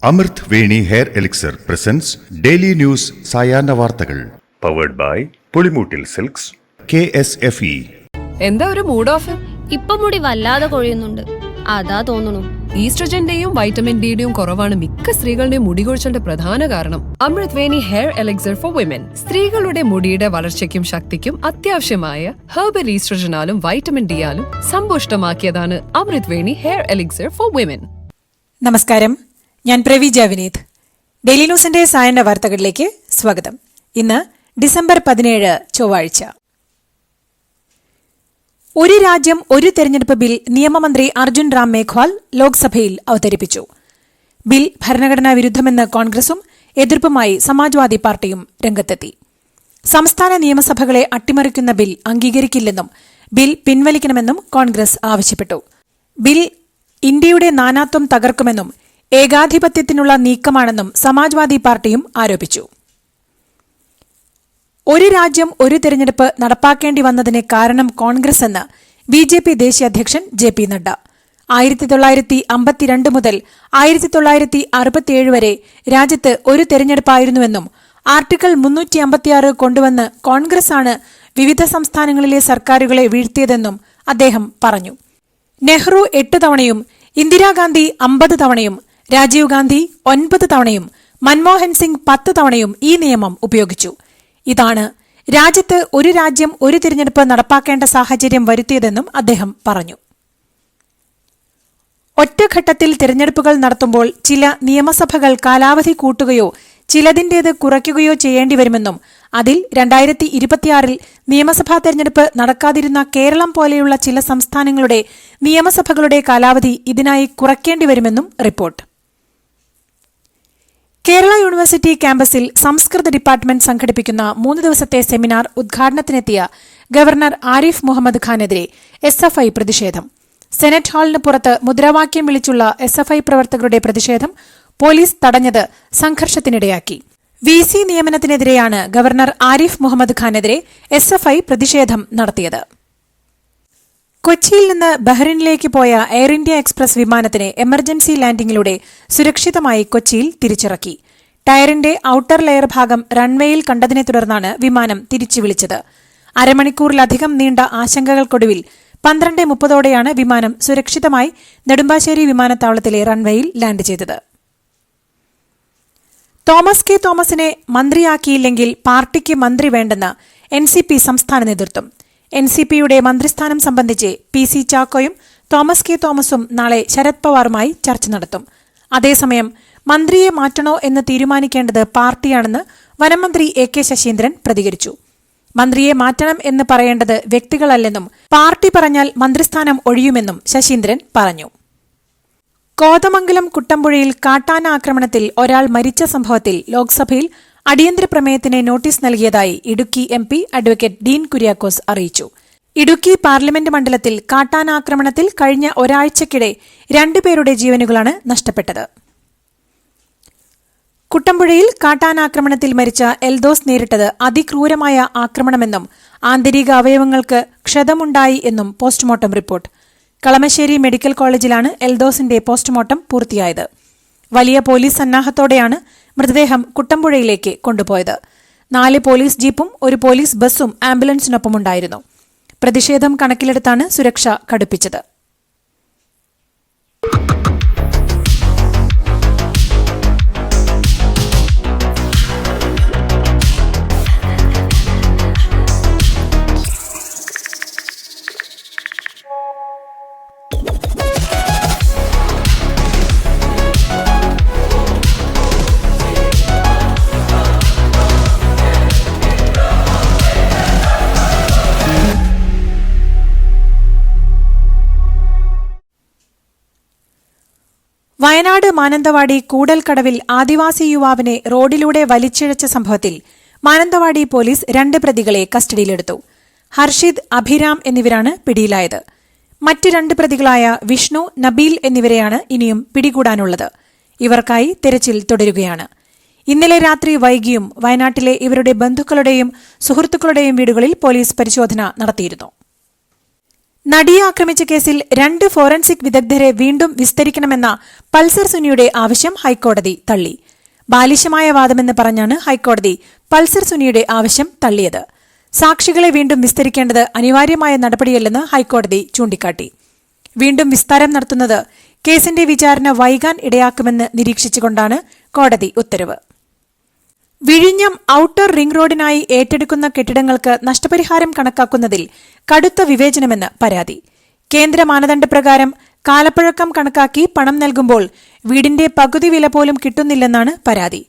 അമൃത് Veni hair elixir presents daily news സായാഹ്ന വാർത്തകൾ powered by Pulimoottil silks KSFE. എന്താ ഒരു മൂഡ് ഓഫ്? ഇപ്പൊ മുടി വല്ലാതെ കൊഴിയുന്നുണ്ട്, അതാ തോന്നുന്നു. ഈസ്ട്രജന്റെയും വൈറ്റമിൻ ഡിയുടെയും കുറവാണ് മിക്ക സ്ത്രീകളുടെയും മുടി കൊഴിച്ചിലിന്റെ പ്രധാന കാരണം. അമൃത് Veni hair elixir for women സ്ത്രീകളുടെ മുടിയുടെ വളർച്ചയ്ക്കും ശക്തിക്കും അത്യാവശ്യമായ herbal ഈസ്ട്രജനാലും vitamin ഡിയാലും സമ്പുഷ്ടമാക്കിയതാണ് Amrit Veni hair elixir for women. നമസ്കാരം, ഞാൻ പ്രവീജ വിനീത്. ഡെയിലി ന്യൂസിന്റെ സായന്ന വാർത്തകളിലേക്ക് സ്വാഗതം. ഇന്ന് ഡിസംബർ 17 ചൊവ്വാഴ്ച. ഒരു രാജ്യം ഒരു തെരഞ്ഞെടുപ്പ് ബിൽ നിയമമന്ത്രി അർജുൻ റാം മേഘ്വാൾ ലോക്സഭയിൽ അവതരിപ്പിച്ചു. ബിൽ ഭരണഘടനാ വിരുദ്ധമെന്ന് കോൺഗ്രസും എതിർപ്പുമായി സമാജ്വാദി പാർട്ടിയും രംഗത്തെത്തി. സംസ്ഥാന നിയമസഭകളെ അട്ടിമറിക്കുന്ന ബിൽ അംഗീകരിക്കില്ലെന്നും ബിൽ പിൻവലിക്കണമെന്നും കോൺഗ്രസ് ആവശ്യപ്പെട്ടു. ബിൽ ഇന്ത്യയുടെ നാനാത്വം തകർക്കുമെന്നും ഏകാധിപത്യത്തിനുള്ള നീക്കമാണെന്നും സമാജ്വാദി പാർട്ടിയും ആരോപിച്ചു. ഒരു രാജ്യം ഒരു തെരഞ്ഞെടുപ്പ് നടപ്പാക്കേണ്ടി വന്നതിന് കാരണം കോൺഗ്രസ് എന്ന് BJP ദേശീയ അധ്യക്ഷൻ JP നഡ്ഡ. 1952 മുതൽ 1967 വരെ രാജ്യത്ത് ഒരു തെരഞ്ഞെടുപ്പായിരുന്നുവെന്നും ആർട്ടിക്കിൾ 356 കൊണ്ടുവന്ന് കോൺഗ്രസാണ് വിവിധ സംസ്ഥാനങ്ങളിലെ സർക്കാരുകളെ വീഴ്ത്തിയതെന്നും അദ്ദേഹം പറഞ്ഞു. നെഹ്റു 8 തവണയും ഇന്ദിരാഗാന്ധി 50 തവണയും രാജീവ് ഗാന്ധി 9 തവണയും മൻമോഹൻ സിംഗ് 10 തവണയും ഈ നിയമം ഉപയോഗിച്ചു. ഇതാണ് രാജ്യത്ത് ഒരു രാജ്യം ഒരു തിരഞ്ഞെടുപ്പ് നടപ്പാക്കേണ്ട സാഹചര്യം വരുത്തിയതെന്നും അദ്ദേഹം പറഞ്ഞു. ഒറ്റഘട്ടത്തിൽ തിരഞ്ഞെടുപ്പുകൾ നടത്തുമ്പോൾ ചില നിയമസഭകൾ കാലാവധി കൂട്ടുകയോ ചിലതിന്റേത് കുറയ്ക്കുകയോ ചെയ്യേണ്ടിവരുമെന്നും അതിൽ 2026 നിയമസഭാ തെരഞ്ഞെടുപ്പ് നടക്കാതിരുന്ന കേരളം പോലെയുള്ള ചില സംസ്ഥാനങ്ങളുടെ നിയമസഭകളുടെ കാലാവധി ഇതിനായി കുറയ്ക്കേണ്ടിവരുമെന്നും റിപ്പോർട്ട്. കേരള യൂണിവേഴ്സിറ്റി ക്യാമ്പസിൽ സംസ്കൃത ഡിപ്പാർട്ട്മെന്റ് സംഘടിപ്പിക്കുന്ന 3 ദിവസത്തെ സെമിനാർ ഉദ്ഘാടനത്തിനെത്തിയ ഗവർണർ ആരിഫ് മുഹമ്മദ് ഖാനെതിരെ SFI പ്രതിഷേധം. സെനറ്റ് ഹാളിന് പുറത്ത് മുദ്രാവാക്യം വിളിച്ചുള്ള SFI പ്രവർത്തകരുടെ പ്രതിഷേധം പോലീസ് തടഞ്ഞത് സംഘർഷത്തിനിടയാക്കി. VC നിയമനത്തിനെതിരെയാണ് ഗവർണർ ആരിഫ് മുഹമ്മദ് ഖാനെതിരെ SFI പ്രതിഷേധം നടത്തിയത്. കൊച്ചിയിൽ നിന്ന് ബഹ്റിനിലേക്ക് പോയ എയർ ഇന്ത്യ എക്സ്പ്രസ് വിമാനത്തിനെ എമർജൻസി ലാൻഡിംഗിലൂടെ സുരക്ഷിതമായി കൊച്ചിയിൽ തിരിച്ചിറക്കി. ടയറിന്റെ ഔട്ടർ ലെയർ ഭാഗം റൺവേയിൽ കണ്ടതിനെ തുടർന്നാണ് വിമാനം തിരിച്ചു വിളിച്ചത്. അരമണിക്കൂറിലധികം നീണ്ട ആശങ്കകൾക്കൊടുവിൽ 12:30ഓടെയാണ് വിമാനം സുരക്ഷിതമായി നെടുമ്പാശ്ശേരി വിമാനത്താവളത്തിലെ റൺവേയിൽ ലാൻഡ് ചെയ്തത്. തോമസ് കെ തോമസിനെ മന്ത്രിയാക്കിയില്ലെങ്കിൽ പാർട്ടിക്ക് മന്ത്രി വേണ്ടെന്ന് NCP സംസ്ഥാന നേതൃത്വം. NCPയുടെ മന്ത്രിസ്ഥാനം സംബന്ധിച്ച് PC ചാക്കോയും തോമസ് കെ തോമസും നാളെ ശരത് പവാറുമായി ചർച്ച നടത്തും. അതേസമയം മന്ത്രിയെ മാറ്റണോ എന്ന് തീരുമാനിക്കേണ്ടത് പാർട്ടിയാണെന്ന് വനംമന്ത്രി AK ശശീന്ദ്രൻ പ്രതികരിച്ചു. മന്ത്രിയെ മാറ്റണം എന്ന് പറയേണ്ടത് വ്യക്തികളല്ലെന്നും പാർട്ടി പറഞ്ഞാൽ മന്ത്രിസ്ഥാനം ഒഴിയുമെന്നും ശശീന്ദ്രൻ പറഞ്ഞു. കോതമംഗലം കുട്ടമ്പുഴയിൽ കാട്ടാന ആക്രമണത്തിൽ ഒരാൾ മരിച്ച സംഭവത്തിൽ ലോക്സഭയിൽ അടിയന്തര പ്രമേയത്തിന് നോട്ടീസ് നൽകിയതായി ഇടുക്കി MP അഡ്വക്കേറ്റ് ഡീൻ കുര്യാക്കോസ് അറിയിച്ചു. ഇടുക്കി പാർലമെന്റ് മണ്ഡലത്തിൽ കാട്ടാനാക്രമണത്തിൽ കഴിഞ്ഞ ഒരാഴ്ചക്കിടെ 2 പേരുടെ ജീവനുകളാണ് നഷ്ടപ്പെട്ടത്. കുട്ടമ്പുഴയിൽ കാട്ടാനാക്രമണത്തിൽ മരിച്ച എൽദോസ് നേരിട്ടത് അതിക്രൂരമായ ആക്രമണമെന്നും ആന്തരിക അവയവങ്ങൾക്ക് ക്ഷതമുണ്ടായി എന്നും പോസ്റ്റ്മോർട്ടം റിപ്പോർട്ട്. കളമശ്ശേരി മെഡിക്കൽ കോളേജിലാണ് എൽദോസിന്റെ പോസ്റ്റ്മോർട്ടം പൂർത്തിയായത്. വലിയ പോലീസ് സന്നാഹത്തോടെയാണ് മൃതദേഹം കുട്ടമ്പുഴയിലേക്ക് കൊണ്ടുപോയത്. 4 പോലീസ് ജീപ്പും 1 പോലീസ് ബസ്സും ആംബുലൻസിനൊപ്പമുണ്ടായിരുന്നു. പ്രതിഷേധം കണക്കിലെടുത്താണ് സുരക്ഷ കടുപ്പിച്ചത്. വയനാട് മാനന്തവാടി കൂടൽക്കടവിൽ ആദിവാസി യുവാവിനെ റോഡിലൂടെ വലിച്ചിഴച്ച സംഭവത്തിൽ മാനന്തവാടി പോലീസ് 2 പ്രതികളെ കസ്റ്റഡിയിലെടുത്തു. ഹർഷിദ്, അഭിരാം എന്നിവരാണ് പിടിയിലായത്. മറ്റ് 2 പ്രതികളായ വിഷ്ണു, നബീൽ എന്നിവരെയാണ് ഇനിയും പിടികൂടാനുള്ളത്. ഇവർക്കായി തെരച്ചിൽ തുടരുകയാണ്. ഇന്നലെ രാത്രി വൈകിയും വയനാട്ടിലെ ഇവരുടെ ബന്ധുക്കളുടെയും സുഹൃത്തുക്കളുടെയും വീടുകളിൽ പോലീസ് പരിശോധന നടത്തിയിരുന്നു. നടിയെ ആക്രമിച്ച കേസിൽ 2 ഫോറൻസിക് വിദഗ്ധരെ വീണ്ടും വിസ്തരിക്കണമെന്ന പൾസർ സുനിയുടെ ആവശ്യം ഹൈക്കോടതി തള്ളി. ബാലിശമായ വാദമെന്ന് പറഞ്ഞാണ് ഹൈക്കോടതി പൾസർ സുനിയുടെ ആവശ്യം തള്ളിയത്. സാക്ഷികളെ വീണ്ടും വിസ്തരിക്കേണ്ടത് അനിവാര്യമായ നടപടിയല്ലെന്ന് ഹൈക്കോടതി ചൂണ്ടിക്കാട്ടി. വീണ്ടും വിസ്താരം നടത്തുന്നത് കേസിന്റെ വിചാരണ വൈകാൻ ഇടയാക്കുമെന്ന് നിരീക്ഷിച്ചുകൊണ്ടാണ് കോടതി ഉത്തരവ്. വിഴിഞ്ഞം ഔട്ടർ റിംഗ് റോഡിനായി ഏറ്റെടുക്കുന്ന കെട്ടിടങ്ങൾക്ക് നഷ്ടപരിഹാരം കണക്കാക്കുന്നതിൽ കടുത്ത വിവേചനമെന്ന് പരാതി. കേന്ദ്ര മാനദണ്ഡപ്രകാരം കാലപ്പഴക്കം കണക്കാക്കി പണം നൽകുമ്പോൾ വീടിന്റെ പകുതി വില പോലും കിട്ടുന്നില്ലെന്നാണ് പരാതി.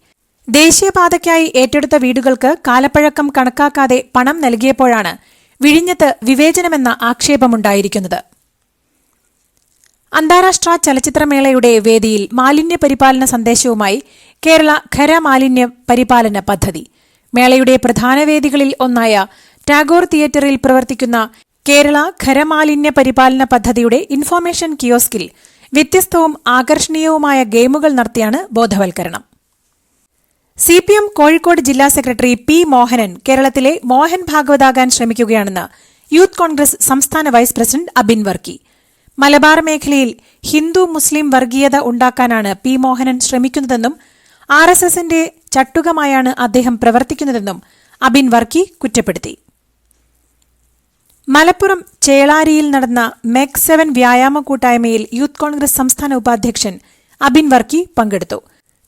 ദേശീയപാതയ്ക്കായി ഏറ്റെടുത്ത വീടുകൾക്ക് കാലപ്പഴക്കം കണക്കാക്കാതെ പണം നൽകിയപ്പോഴാണ് വിഴിഞ്ഞത്ത് വിവേചനമെന്ന ആക്ഷേപമുണ്ടായിരിക്കുന്നത്. അന്താരാഷ്ട്ര ചലച്ചിത്രമേളയുടെ വേദിയിൽ മാലിന്യ പരിപാലന സന്ദേശവുമായി കേരള ഖരമാലിന്യ പരിപാലന പദ്ധതി. മേളയുടെ പ്രധാന വേദികളിൽ ഒന്നായ ടാഗോർ തിയേറ്ററിൽ പ്രവർത്തിക്കുന്ന കേരള ഖരമാലിന്യ പരിപാലന പദ്ധതിയുടെ ഇൻഫോർമേഷൻ കിയോസ്കിൽ വ്യത്യസ്തവും ആകർഷണീയവുമായ ഗെയിമുകൾ നടത്തിയാണ് ബോധവൽക്കരണം. CPM കോഴിക്കോട് ജില്ലാ സെക്രട്ടറി പി മോഹനൻ കേരളത്തിലെ മോഹൻ ഭാഗവതാകാൻ ശ്രമിക്കുകയാണെന്ന് യൂത്ത് കോൺഗ്രസ് സംസ്ഥാന വൈസ് പ്രസിഡന്റ് അബിൻ വർക്കി. മലബാർ മേഖലയിൽ ഹിന്ദു മുസ്ലിം വർഗീയത ഉണ്ടാക്കാനാണ് പി മോഹനൻ ശ്രമിക്കുന്നതെന്നും RSSന്റെ ചട്ടുകമായാണ് അദ്ദേഹം പ്രവർത്തിക്കുന്നതെന്നും അബിൻ വർക്കി കുറ്റപ്പെടുത്തി. മലപ്പുറം ചേളാരിയിൽ നടന്ന MEC 7 വ്യായാമ കൂട്ടായ്മയിൽ യൂത്ത് കോൺഗ്രസ് സംസ്ഥാന ഉപാധ്യക്ഷൻ അബിൻ വർക്കി പങ്കെടുത്തു.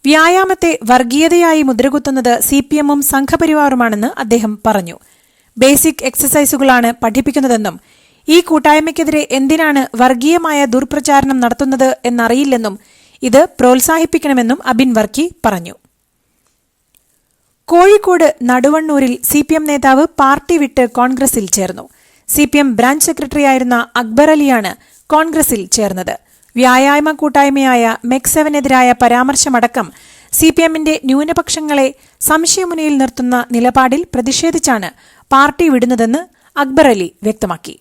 വ്യായാമത്തെ വർഗീയതയായി മുദ്രകുത്തുന്നത് CPMഉം സംഘപരിവാറുമാണെന്ന് അദ്ദേഹം പറഞ്ഞു. ബേസിക് എക്സസൈസുകളാണ് പഠിപ്പിക്കുന്നതെന്നും ഈ കൂട്ടായ്മയ്ക്കെതിരെ എന്തിനാണ് വർഗീയമായ ദുർപ്രചാരണം നടത്തുന്നത് എന്നറിയില്ലെന്നും ഇത് പ്രോത്സാഹിപ്പിക്കണമെന്നും അബിൻ വർക്കി പറഞ്ഞു. കോഴിക്കോട് നടുവണ്ണൂരിൽ CPM നേതാവ് പാർട്ടി വിട്ട് കോൺഗ്രസിൽ ചേർന്നു. CPM ബ്രാഞ്ച് സെക്രട്ടറിയായിരുന്ന അക്ബർ അലിയാണ് കോൺഗ്രസിൽ ചേർന്നത്. വ്യായാമ കൂട്ടായ്മയായ MEC 7-നെതിരായ പരാമർശമടക്കം CPMന്റെ ന്യൂനപക്ഷങ്ങളെ സംശയമുനയിൽ നിർത്തുന്ന നിലപാടിൽ പ്രതിഷേധിച്ചാണ് പാർട്ടി വിടുന്നതെന്ന് അക്ബർ അലി വ്യക്തമാക്കി.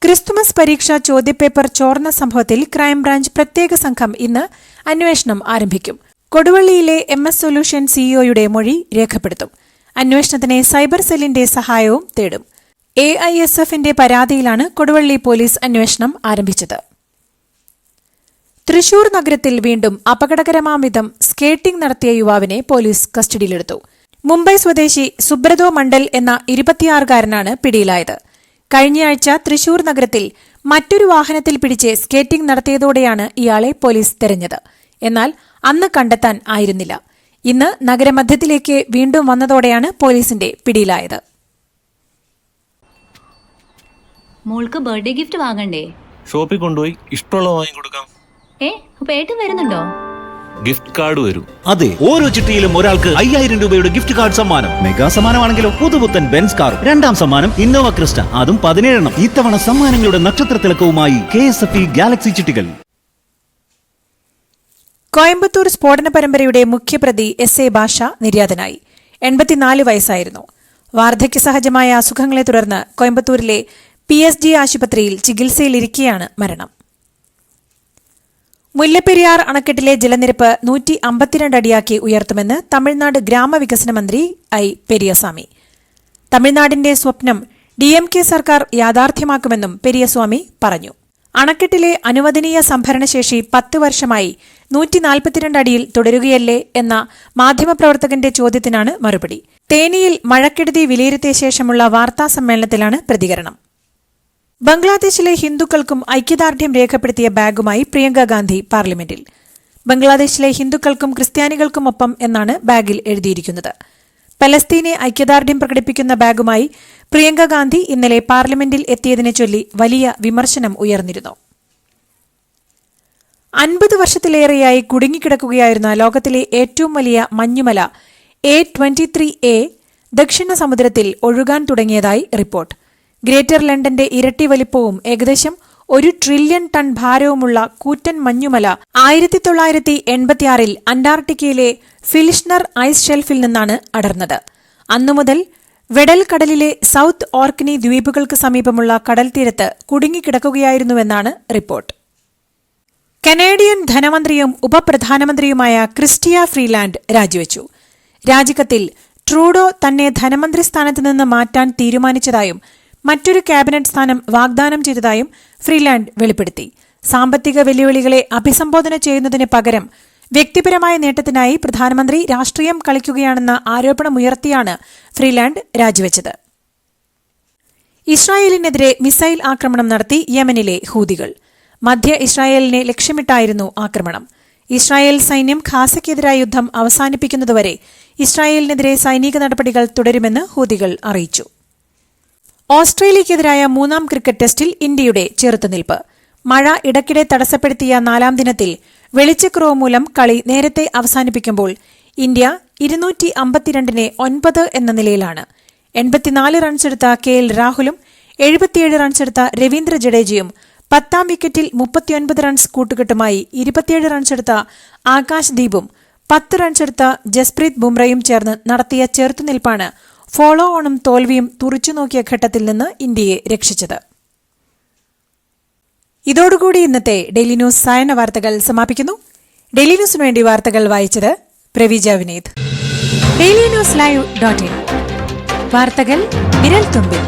ക്രിസ്തുമസ് പരീക്ഷാ ചോദ്യപേപ്പർ ചോർന്ന സംഭവത്തിൽ ക്രൈംബ്രാഞ്ച് പ്രത്യേക സംഘം ഇന്ന് അന്വേഷണം ആരംഭിക്കും. കൊടുവള്ളിയിലെ MS സൊല്യൂഷൻ സിഇഒയുടെ മൊഴി രേഖപ്പെടുത്തും. അന്വേഷണത്തിന് സൈബർ സെല്ലിന്റെ സഹായവും തേടും. AISFന്റെ പരാതിയിലാണ് കൊടുവള്ളി പോലീസ് അന്വേഷണം ആരംഭിച്ചത്. തൃശൂർ നഗരത്തിൽ വീണ്ടും അപകടകരമാംവിധം സ്കേറ്റിംഗ് നടത്തിയ യുവാവിനെ പോലീസ് കസ്റ്റഡിയിലെടുത്തു. മുംബൈ സ്വദേശി സുബ്രതോ മണ്ഡൽ എന്ന 26-കാരനാണ് പിടിയിലായത്. കഴിഞ്ഞയാഴ്ച തൃശൂർ നഗരത്തിൽ മറ്റൊരു വാഹനത്തിൽ പിടിച്ച് സ്കേറ്റിംഗ് നടത്തിയതോടെയാണ് ഇയാളെ പോലീസ് തെരഞ്ഞത്. എന്നാൽ അന്ന് കണ്ടെത്താൻ ആയിരുന്നില്ല. ഇന്ന് നഗരമധ്യത്തിലേക്ക് വീണ്ടും വന്നതോടെയാണ് പോലീസിന്റെ പിടിയിലായത്. മോൾക്ക് ബർത്ത്ഡേ ഗിഫ്റ്റ് വാങ്ങണ്ടേ? ഷോപ്പിൽ കൊണ്ടുപോയി ഇഷ്ടമുള്ള വാങ്ങി കൊടുക്കാം. അപ്പൊ ഏട്ടൻ വരുന്നുണ്ടോ? ഗിഫ്റ്റ് കാർഡ് വരും. അതെ, ഓരോ ചിട്ടിയിലും ഒരാൾക്ക് 5000 രൂപയുടെ ഗിഫ്റ്റ് കാർഡ് സമ്മാനം. മെഗാ സമ്മാനമാണെങ്കിലോ പുതുപുത്തൻ ബെൻസ് കാർ. 2ാം സമ്മാനം ഇന്നോവ ക്രിസ്റ്റ, അതും 17 ഇത്തവണ സമ്മാനങ്ങളുടെ നക്ഷത്ര തിളക്കവുമായി KSFE ഗാലക്സി ചിട്ടികൾ. കോയമ്പത്തൂർ സ്ഫോടന പരമ്പരയുടെ മുഖ്യപ്രതി SA ഭാഷ നിര്യാതനായി. 84 വയസ്സായിരുന്നു. വാർദ്ധക്യ സഹജമായ അസുഖങ്ങളെ തുടർന്ന് കോയമ്പത്തൂരിലെ PSG ആശുപത്രിയിൽ ചികിത്സയിലിരിക്കെയാണ് മരണം. മുല്ലപ്പെരിയാർ അണക്കെട്ടിലെ ജലനിരപ്പ് 152 അടിയാക്കി ഉയർത്തുമെന്ന് തമിഴ്നാട് ഗ്രാമവികസന മന്ത്രി ഐ പെരിയസ്വാമി. തമിഴ്നാടിന്റെ സ്വപ്നം DMK സർക്കാർ യാഥാർത്ഥ്യമാക്കുമെന്നും പെരിയസ്വാമി പറഞ്ഞു. അണക്കെട്ടിലെ അനുവദനീയ സംഭരണശേഷി 10 വർഷമായി 142 അടിയിൽ തുടരുകയല്ലേ എന്ന മാധ്യമപ്രവർത്തകന്റെ ചോദ്യത്തിനാണ് മറുപടി. തേനിയിൽ മഴക്കെടുതി വിലയിരുത്തിയ ശേഷമുള്ള വാർത്താസമ്മേളനത്തിലാണ് പ്രതികരണം. ബംഗ്ലാദേശിലെ ഹിന്ദുക്കൾക്കും ഐക്യദാർഢ്യം രേഖപ്പെടുത്തിയ ബാഗുമായി പ്രിയങ്ക ഗാന്ധി പാർലമെന്റിൽ. ബംഗ്ലാദേശിലെ ഹിന്ദുക്കൾക്കും ക്രിസ്ത്യാനികൾക്കുമൊപ്പം എന്നാണ് ബാഗിൽ എഴുതിയിരിക്കുന്നത്. പലസ്തീനെ ഐക്യദാർഢ്യം പ്രകടിപ്പിക്കുന്ന ബാഗുമായി പ്രിയങ്ക ഗാന്ധി ഇന്നലെ പാർലമെന്റിൽ എത്തിയതിനെ ചൊല്ലി വലിയ വിമർശനം ഉയർന്നിരുന്നു. 50 വർഷത്തിലേറെയായി കുടുങ്ങിക്കിടക്കുകയായിരുന്ന ലോകത്തിലെ ഏറ്റവും വലിയ മഞ്ഞുമല A23A ദക്ഷിണ സമുദ്രത്തിൽ ഒഴുകാൻ തുടങ്ങിയതായി റിപ്പോർട്ട്. ഗ്രേറ്റർ ലണ്ടന്റെ ഇരട്ടി വലിപ്പവും ഏകദേശം 1 ട്രില്യൺ ടൺ ഭാരവുമുള്ള കൂറ്റൻ മഞ്ഞുമല 1986-ൽ അന്റാർട്ടിക്കയിലെ ഫിലിഷ്ണർ ഐസ് ഷെൽഫിൽ നിന്നാണ് അടർന്നത്. അന്നുമുതൽ വെഡൽ കടലിലെ സൌത്ത് ഓർക്കനി ദ്വീപുകൾക്ക് സമീപമുള്ള കടൽത്തീരത്ത് കുടുങ്ങിക്കിടക്കുകയായിരുന്നുവെന്നാണ് റിപ്പോർട്ട്. കനേഡിയൻ ധനമന്ത്രിയും ഉപപ്രധാനമന്ത്രിയുമായ ക്രിസ്റ്റിയ ഫ്രീലാൻഡ് രാജിവെച്ചു. രാജിക്കത്തിൽ ട്രൂഡോ തന്നെ ധനമന്ത്രി സ്ഥാനത്ത് നിന്ന് മാറ്റാൻ തീരുമാനിച്ചതായും മറ്റൊരു ക്യാബിനറ്റ് സ്ഥാനം വാഗ്ദാനം ചെയ്തതായും ഫ്രീലാൻഡ് വെളിപ്പെടുത്തി. സാമ്പത്തിക വെല്ലുവിളികളെ അഭിസംബോധന ചെയ്യുന്നതിന് പകരം വ്യക്തിപരമായ നേട്ടത്തിനായി പ്രധാനമന്ത്രി രാഷ്ട്രീയം കളിക്കുകയാണെന്ന ആരോപണമുയർത്തിയാണ് ഫ്രീലാൻഡ് രാജിവെച്ചത്. ഇസ്രായേലിനെതിരെ മിസൈൽ ആക്രമണം നടത്തി യമനിലെ ഹൂതികൾ. മധ്യ ഇസ്രായേലിനെ ലക്ഷ്യമിട്ടായിരുന്നു ആക്രമണം. ഇസ്രായേൽ സൈന്യം ഖാസയ്ക്കെതിരായ യുദ്ധം അവസാനിപ്പിക്കുന്നതുവരെ ഇസ്രായേലിനെതിരെ സൈനിക നടപടികൾ തുടരുമെന്ന് ഹൂതികൾ അറിയിച്ചു. ഓസ്ട്രേലിയക്കെതിരായ 3ാം ക്രിക്കറ്റ് ടെസ്റ്റിൽ ഇന്ത്യയുടെ ചെറുത്തുനിൽപ്പ്. മഴ ഇടയ്ക്കിടെ തടസ്സപ്പെടുത്തിയ 4ാം ദിനത്തിൽ വെളിച്ചക്കുറവ് മൂലം കളി നേരത്തെ അവസാനിപ്പിക്കുമ്പോൾ ഇന്ത്യ 252-ന് 9 എന്ന നിലയിലാണ്. 84 റൺസെടുത്ത KL രാഹുലും 77 റൺസെടുത്ത രവീന്ദ്ര ജഡേജയും 10ാം വിക്കറ്റിൽ 39 റൺസ് കൂട്ടുകെട്ടുമായി 27 റൺസെടുത്ത ആകാശ് ദീപും 10 റൺസെടുത്ത ജസ്പ്രീത് ബുംറയും ചേർന്ന് നടത്തിയ ചെറുത്തുനിൽപ്പാണ് ഫോളോ ഓണും തോൽവിയും തുറിച്ചുനോക്കിയ ഘട്ടത്തിൽ നിന്ന് ഇന്ത്യയെ രക്ഷിച്ചത്. ഇതോടുകൂടി ഇന്നത്തെ ഡെയിലി ന്യൂസ് സായന്ന വാർത്തകൾ സമാപിക്കുന്നു. ഡെയിലി ന്യൂസിനു വേണ്ടി വാർത്തകൾ വായിച്ചത് പ്രവീജ വിനീത്. DailyNewsLive.in വാർത്തകൾ വിരൽ തുമ്പിൽ.